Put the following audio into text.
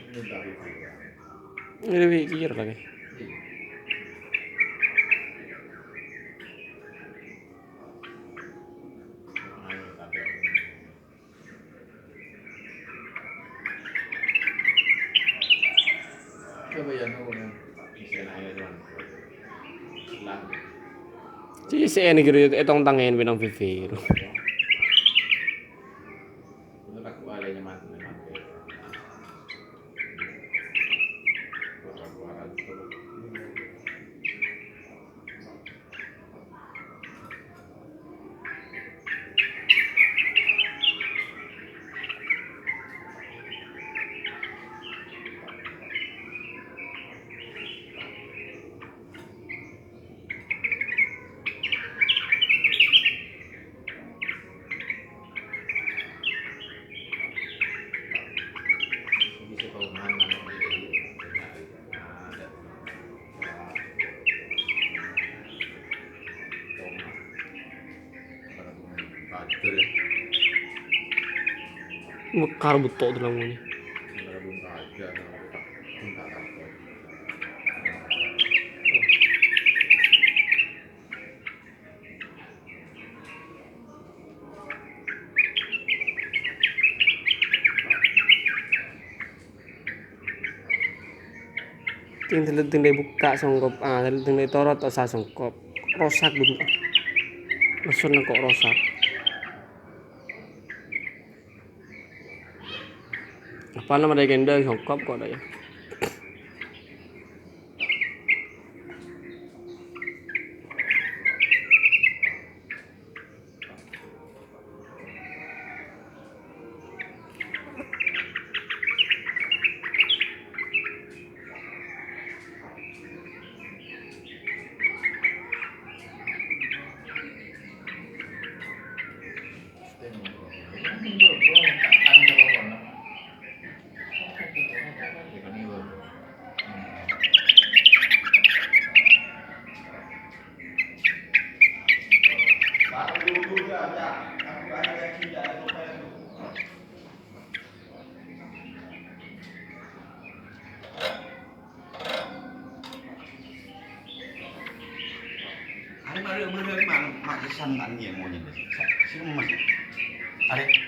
Ini pikir lagi. Jadi saya ini gitu etong tangen binang vivir. Mekar betul dalam ini. Ting buka songkop ting torot atau sa songkop rosak bentuk maksud kok rosak apa nama dari genda songkop kok ada ya Ada mana mana mak kesan kan dia mau jadi. Siapa masih? Ada.